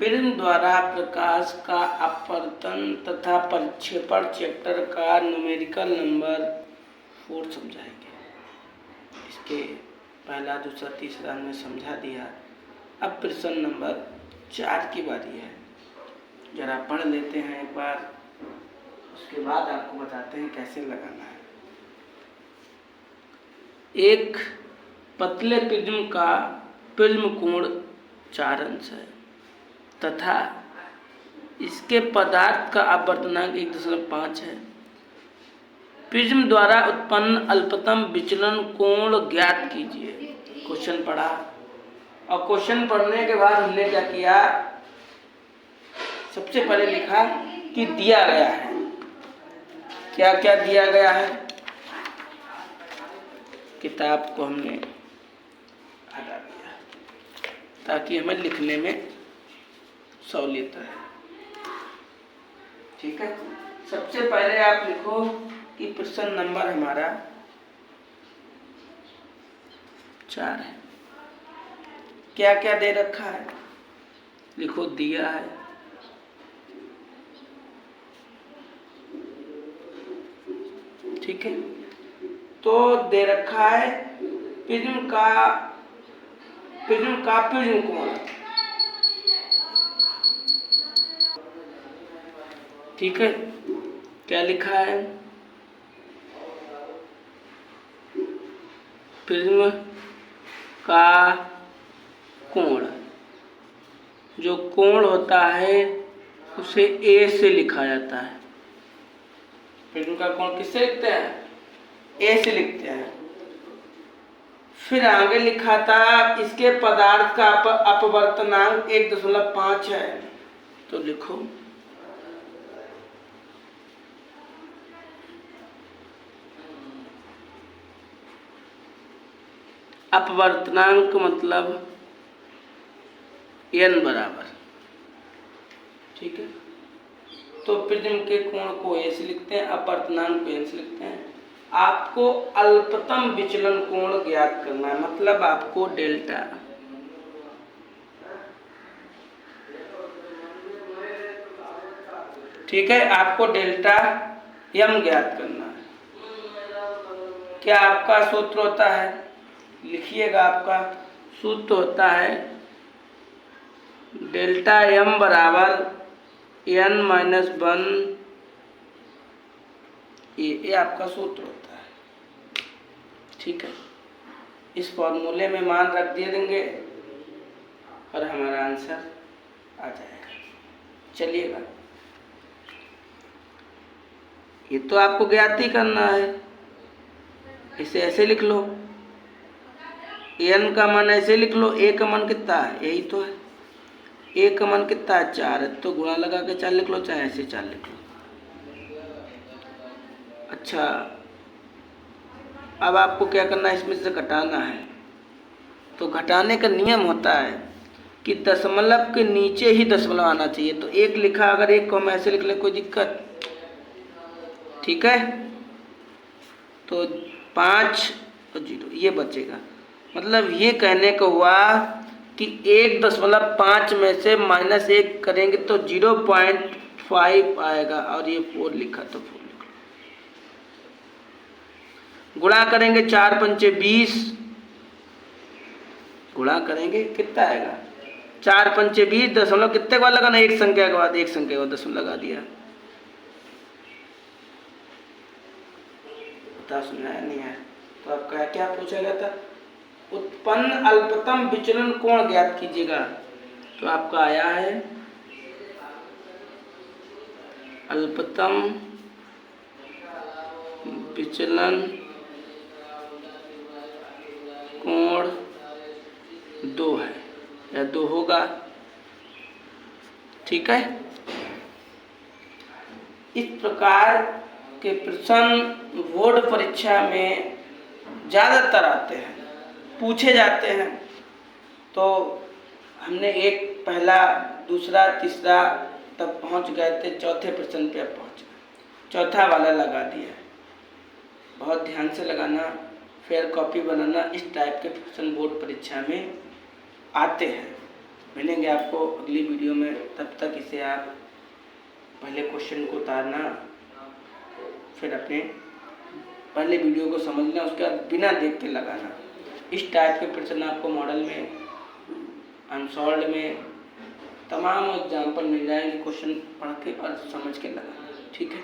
Prism द्वारा प्रकाश का अपवर्तन तथा प्रक्षेपण चैप्टर का न्यूमेरिकल नंबर 4 समझाएंगे। इसके पहला दूसरा तीसरा हमने समझा दिया। अब प्रश्न नंबर 4 की बारी है। जरा पढ़ लेते हैं एक बार, उसके बाद आपको बताते हैं कैसे लगाना है। एक पतले प्रिज्म का प्रिज्म कोण 4 अंश है तथा इसके पदार्थ का अपवर्तनांक 1.5 है। प्रिज्म द्वारा उत्पन्न अल्पतम विचलन कोण ज्ञात कीजिए। क्वेश्चन पढ़ा और क्वेश्चन पढ़ने के बाद हमने क्या किया, सबसे पहले लिखा कि दिया गया है। क्या क्या दिया गया है, किताब को हमने हटा दिया ताकि हमें लिखने में सहूलियत है। ठीक है, सबसे पहले आप लिखो कि प्रश्न नंबर हमारा 4 है। क्या क्या दे रखा है, लिखो दिया है, ठीक है। तो दे रखा है प्रिज्म का प्रिज्म कोण, ठीक है। क्या लिखा है, प्रिज्म का कोण, जो कोण होता है उसे ए से लिखा जाता है। प्रिज्म का कोण किससे लिखते हैं, ए से लिखते हैं। फिर आगे लिखा था इसके पदार्थ का अपवर्तनांक 1.5 है। तो लिखो अपवर्तनांक मतलब n बराबर, ठीक है। तो प्रिज्म के कोण को ए से लिखते हैं, अपवर्तनांक को n से लिखते हैं। आपको अल्पतम विचलन कोण ज्ञात करना है, मतलब आपको डेल्टा, ठीक है, आपको डेल्टा m ज्ञात करना है। क्या आपका सूत्र होता है, लिखिएगा, आपका सूत्र होता है डेल्टा m बराबर n-1 ये आपका सूत्र होता है, ठीक है। इस फॉर्मूले में मान रख दिए देंगे और हमारा आंसर आ जाएगा। चलिएगा, ये तो आपको ज्ञात ही करना है। इसे ऐसे लिख लो, n का मान ऐसे लिख लो, a का मान कितना है, यही तो है। a का मान कितना है, 4 है, तो गुणा लगा के 4 लिख लो, चाहे ऐसे 4 लिख लो। अच्छा, अब आपको क्या करना है, इसमें से घटाना है। तो घटाने का नियम होता है कि दशमलव के नीचे ही दशमलव आना चाहिए। तो 1 लिखा, अगर 1 को हम ऐसे लिख ले, कोई दिक्कत, ठीक है। तो 5 और 0 ये बचेगा। मतलब ये कहने को हुआ कि 1.5 में से -1 करेंगे तो 0.5 आएगा, और ये 4 लिखा तो 4 लिख लो। गुणा करेंगे 4 पंचे 20, गुणा करेंगे कितना आएगा, 4 पंचे 20, दशमलव कितने के बाद लगाना, एक संख्या के बाद, एक संख्या के बाद दशमलव लगा दिया। बता, सुनाया नहीं है। तो आपका क्या पूछा गया था, उत्पन्न अल्पतम विचलन कोण ज्ञात कीजिएगा। तो आपका आया है अल्पतम विचलन कोण 2 है, या 2 होगा, ठीक है। इस प्रकार के प्रश्न बोर्ड परीक्षा में ज़्यादातर आते हैं, पूछे जाते हैं। तो हमने एक पहला दूसरा तीसरा तब पहुंच गए थे, चौथे प्रश्न पे पहुंच गए, चौथा वाला लगा दिया। बहुत ध्यान से लगाना, फेयर कॉपी बनाना। इस टाइप के प्रश्न बोर्ड परीक्षा में आते हैं। मिलेंगे आपको अगली वीडियो में। तब तक इसे आप पहले क्वेश्चन को उतारना, फिर अपने पहले वीडियो को समझना, उसके बाद बिना देख के लगाना। इस टाइप के प्रश्न आपको मॉडल में, अनसॉल्व्ड में तमाम एग्जाम्पल मिल जाएंगे, क्वेश्चन पढ़ के और समझ के लगाना। ठीक है।